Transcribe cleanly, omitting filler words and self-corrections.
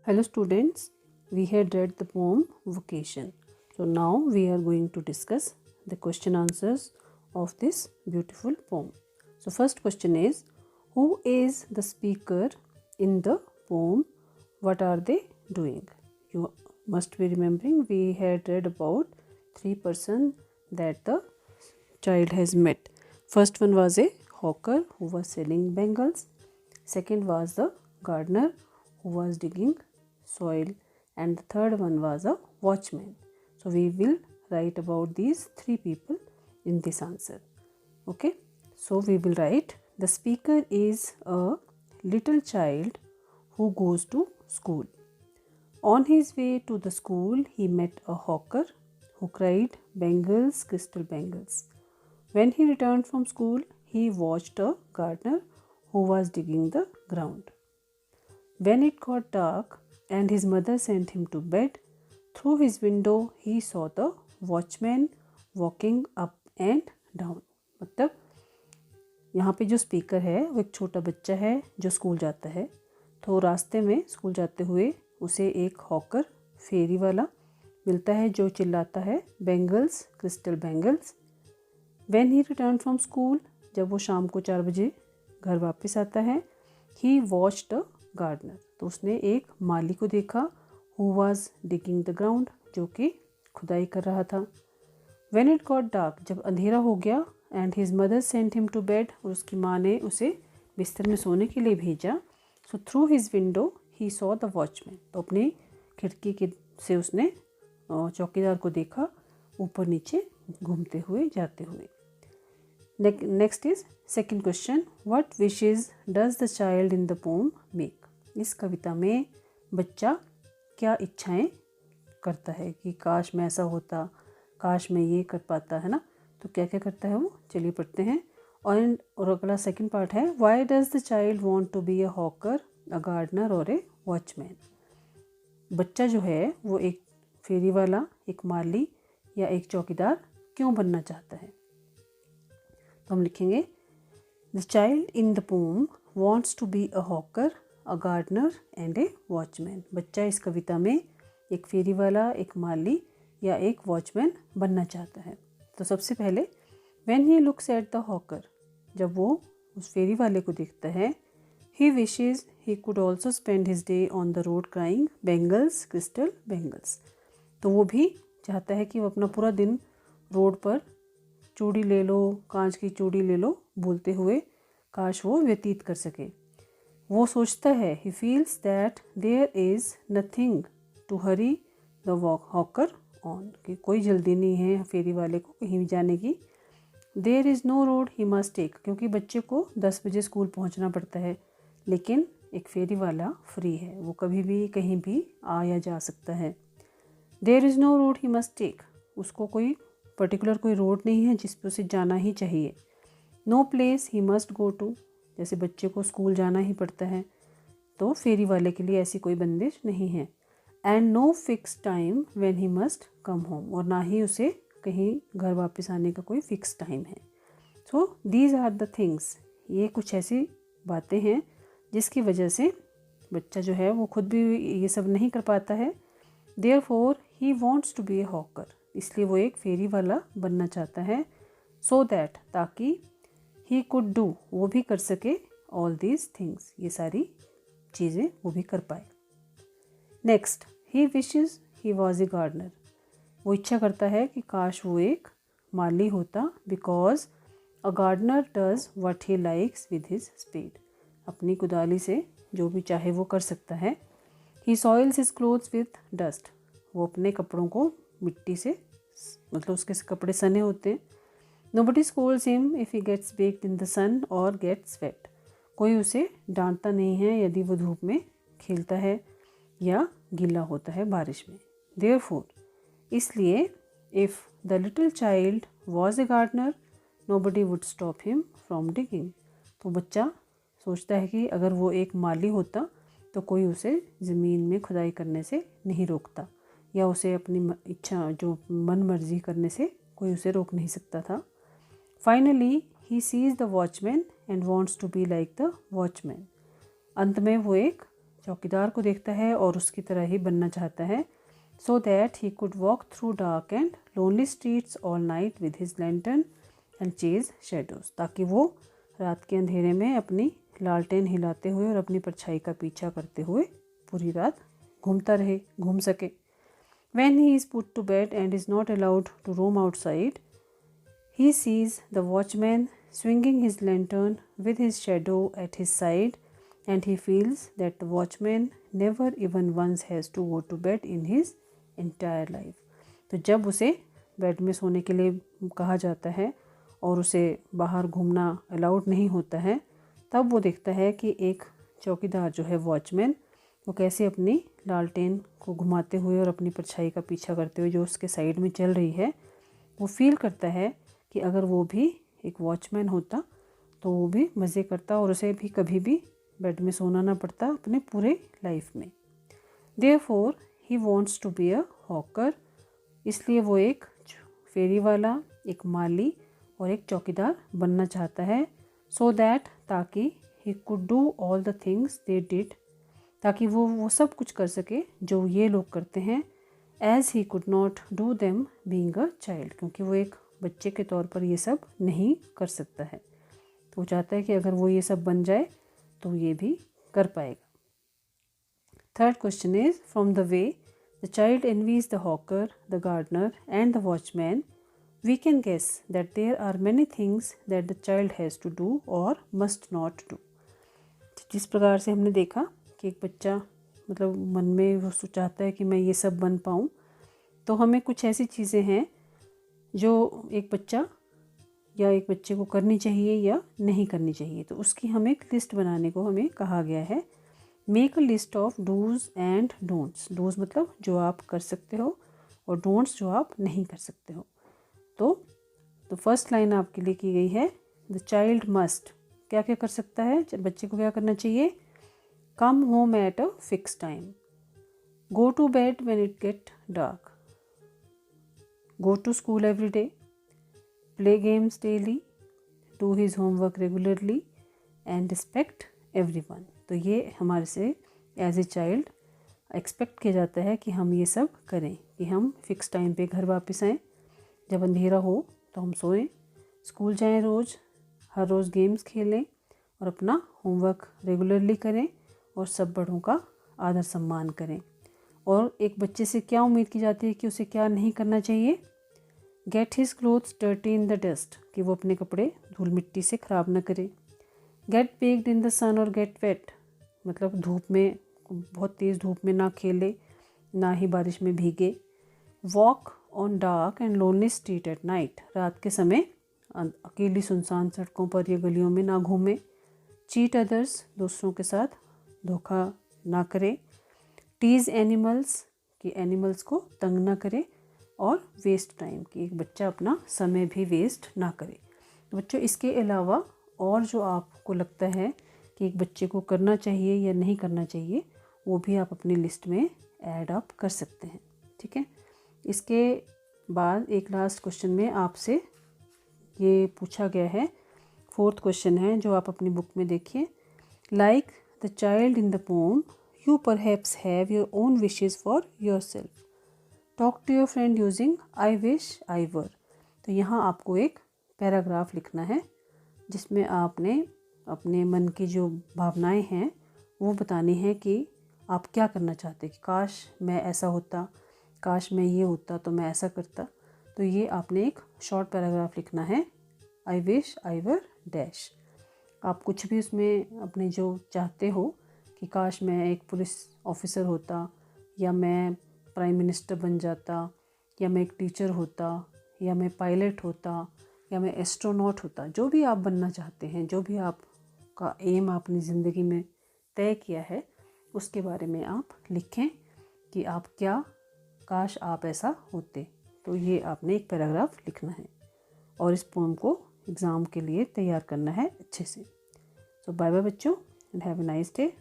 Hello students, we had read the poem Vocation. So now we are going to discuss the question answers of this beautiful poem. So first question is, who is the speaker in the poem? What are they doing? You must be remembering we had read about three persons that the child has met. First one was a hawker who was selling bangles. Second was the gardener who was digging soil, and the third one was a watchman. So we will write about these three people in this answer. Okay, so we will write the speaker is a little child who goes to school. On his way to the school, he met a hawker who cried, "Bangles, crystal bangles." When he returned from school, he watched a gardener who was digging the ground. When it got dark and his mother sent him to bed, through his window he saw the watchman walking up and down. मतलब यहाँ पे जो speaker है वो एक छोटा बच्चा है जो स्कूल जाता है। तो रास्ते में स्कूल जाते हुए उसे एक हॉकर फेरी वाला मिलता है जो चिल्लाता है, "bangles, crystal bangles." When he returned from school, जब वो शाम को 4 बजे घर वापस आता है, he watched a gardener, तो उसने एक माली को देखा, who was digging the ground, जो कि खुदाई कर रहा था। When it got dark, जब अंधेरा हो गया, and his mother sent him to bed, और उसकी माँ ने उसे बिस्तर में सोने के लिए भेजा, so through his window he saw the watchman, तो अपनी खिड़की के से उसने चौकीदार को देखा ऊपर नीचे घूमते हुए जाते हुए। Next is second question, what wishes does the child in the pome make? इस कविता में बच्चा क्या इच्छाएं करता है कि काश मैं ऐसा होता, काश मैं ये कर पाता, है ना। तो क्या क्या करता है वो, चलिए पढ़ते हैं। और अगला सेकंड पार्ट है, why does the child want to be a hawker, a gardener और ए वॉचमैन? बच्चा जो है वो एक फेरी वाला, एक माली या एक चौकीदार क्यों बनना चाहता है? तो हम लिखेंगे, the child in the poem wants to be a hawker, a gardener and a watchman. बच्चा इस कविता में एक फेरी वाला, एक माली या एक वॉचमैन बनना चाहता है। तो सबसे पहले, when he looks at the hawker, जब वो उस फेरी वाले को देखता है, ही wishes he could also spend his day on the road crying, "bangles, crystal bangles." तो वो भी चाहता है कि वो अपना पूरा दिन रोड पर चूड़ी ले लो, कांच की चूड़ी ले लो बोलते हुए काश वो व्यतीत कर सके। वो सोचता है, he feels that there is nothing to hurry the hawker on, कि कोई जल्दी नहीं है फेरी वाले को कहीं भी जाने की। There is no road he must take, क्योंकि बच्चे को 10 बजे स्कूल पहुंचना पड़ता है, लेकिन एक फेरी वाला फ्री है, वो कभी भी कहीं भी आ या जा सकता है। There is no road he must take, उसको कोई पर्टिकुलर कोई रोड नहीं है जिस पर उसे जाना ही चाहिए। No place he must go to, जैसे बच्चे को स्कूल जाना ही पड़ता है, तो फेरी वाले के लिए ऐसी कोई बंदिश नहीं है। And no fix time when he must come home, और ना ही उसे कहीं घर वापस आने का कोई फिक्स टाइम है। So these are the things, ये कुछ ऐसी बातें हैं जिसकी वजह से बच्चा जो है वो खुद भी ये सब नहीं कर पाता है। Therefore he wants to be a hawker, इसलिए वो एक फेरी वाला बनना चाहता है। सो दैट, ताकि ही कुड डू, वो भी कर सके, ऑल दीज थिंग्स, ये सारी चीज़ें वो भी कर पाए। Next, he wishes he was a gardener, वो इच्छा करता है कि काश वो एक माली होता, because a gardener does what he likes with his spade, अपनी कुदाली से जो भी चाहे वो कर सकता है। He soils his clothes with dust, वो अपने कपड़ों को मिट्टी से, मतलब उसके कपड़े सने होते हैं। Nobody scolds him if he gets baked in the sun और गेट्स वेट, कोई उसे डांटता नहीं है यदि वो धूप में खेलता है या गीला होता है बारिश में। देयरफॉर, इसलिए, if the little child was a gardener nobody would stop him from digging, तो बच्चा सोचता है कि अगर वो एक माली होता तो कोई उसे ज़मीन में खुदाई करने से नहीं रोकता, या उसे अपनी इच्छा जो मन मर्जी करने से कोई उसे रोक नहीं सकता था। Finally he sees the watchman and wants to be like the watchman, अंत में वो एक चौकीदार को देखता है और उसकी तरह ही बनना चाहता है, so that he could walk through dark and lonely streets all night with his lantern and chase shadows, ताकि वो रात के अंधेरे में अपनी लालटेन हिलाते हुए और अपनी परछाई का पीछा करते हुए पूरी रात घूम सके। When he is put to bed and is not allowed to roam outside, he sees the watchman swinging his lantern with his shadow at his side, and he feels that the watchman never even once has to go to bed in his entire life. तो जब उसे bed में सोने के लिए कहा जाता है और उसे बाहर घूमना अलाउड नहीं होता है, तब वो देखता है कि एक चौकीदार जो है वॉचमैन, वो कैसे अपनी लालटेन को घुमाते हुए और अपनी परछाई का पीछा करते हुए जो उसके साइड में चल रही है, वो फील करता है कि अगर वो भी एक वॉचमैन होता तो वो भी मज़े करता और उसे भी कभी भी बेड में सोना ना पड़ता अपने पूरे लाइफ में। Therefore he wants to be a hawker, इसलिए वो एक फेरी वाला, एक माली और एक चौकीदार बनना चाहता है, सो दैट ताकि he could do all the things they did, ताकि वो सब कुछ कर सके जो ये लोग करते हैं, as he could not do them being a child, क्योंकि वो एक बच्चे के तौर पर ये सब नहीं कर सकता है। तो वो चाहता है कि अगर वो ये सब बन जाए तो ये भी कर पाएगा। Third question is, from the way the child envies the hawker, the gardener and the watchman, we can guess that there are many things that the child has to do और मस्ट नॉट डू। जिस प्रकार से हमने देखा कि एक बच्चा मतलब मन में वो चाहता है कि मैं ये सब बन पाऊँ, तो हमें कुछ ऐसी चीज़ें हैं जो एक बच्चा या एक बच्चे को करनी चाहिए या नहीं करनी चाहिए, तो उसकी हमें एक लिस्ट बनाने को हमें कहा गया है। Make a list of dos and don'ts. Dos मतलब जो आप कर सकते हो और डोंट्स जो आप नहीं कर सकते हो। तो फर्स्ट लाइन आपके लिए की गई है, द चाइल्ड मस्ट, क्या क्या कर सकता है बच्चे को, क्या करना चाहिए, come home at a fix time, go to bed when it get dark, go to school every day, play games daily, do his homework regularly and respect everyone। तो ये हमारे से एज ए चाइल्ड एक्सपेक्ट किया जाता है कि हम ये सब करें, कि हम फिक्स टाइम पे घर वापस आएँ, जब अंधेरा हो तो हम सोएं, स्कूल जाएं रोज़, हर रोज़ गेम्स खेलें और अपना होमवर्क रेगुलरली करें और सब बड़ों का आदर सम्मान करें। और एक बच्चे से क्या उम्मीद की जाती है कि उसे क्या नहीं करना चाहिए, get his clothes dirty in the dust, कि वो अपने कपड़े धूल मिट्टी से ख़राब ना करे, gate baked in the sun और गेट वेट, मतलब धूप में, बहुत तेज़ धूप में ना खेले, ना ही बारिश में भीगे, walk on dark and lonely street at night, रात के समय अकेली सुनसान सड़कों पर या गलियों में ना घूमें, चीट अदर्स, दूसरों के साथ धोखा ना करे, टीज एनिमल्स, कि एनिमल्स को तंग ना करे, और वेस्ट टाइम, कि एक बच्चा अपना समय भी वेस्ट ना करे। तो बच्चों, इसके अलावा और जो आपको लगता है कि एक बच्चे को करना चाहिए या नहीं करना चाहिए, वो भी आप अपनी लिस्ट में ऐड अप कर सकते हैं। ठीक है, इसके बाद एक लास्ट क्वेश्चन में आपसे ये पूछा गया है, फोर्थ क्वेश्चन है जो आप अपनी बुक में देखिए, like the child in the pome, you perhaps have your own wishes for yourself. Talk to your friend using I wish I were. तो यहाँ आपको एक पैराग्राफ लिखना है जिसमें आपने अपने मन की जो भावनाएं हैं वो बतानी है कि आप क्या करना चाहते कि काश मैं ऐसा होता, काश मैं ये होता तो मैं ऐसा करता। तो ये आपने एक शॉर्ट पैराग्राफ लिखना है, I wish I were dash. आप कुछ भी उसमें अपने जो चाहते हो कि काश मैं एक पुलिस ऑफिसर होता, या मैं प्राइम मिनिस्टर बन जाता, या मैं एक टीचर होता, या मैं पायलट होता, या मैं एस्ट्रोनॉट होता, जो भी आप बनना चाहते हैं, जो भी आपका एम अपनी ज़िंदगी में तय किया है, उसके बारे में आप लिखें कि आप क्या, काश आप ऐसा होते। तो ये आपने एक पैराग्राफ लिखना है और इस पोम को एग्ज़ाम के लिए तैयार करना है अच्छे से। सो बाय बाय बच्चों, and have a nice day.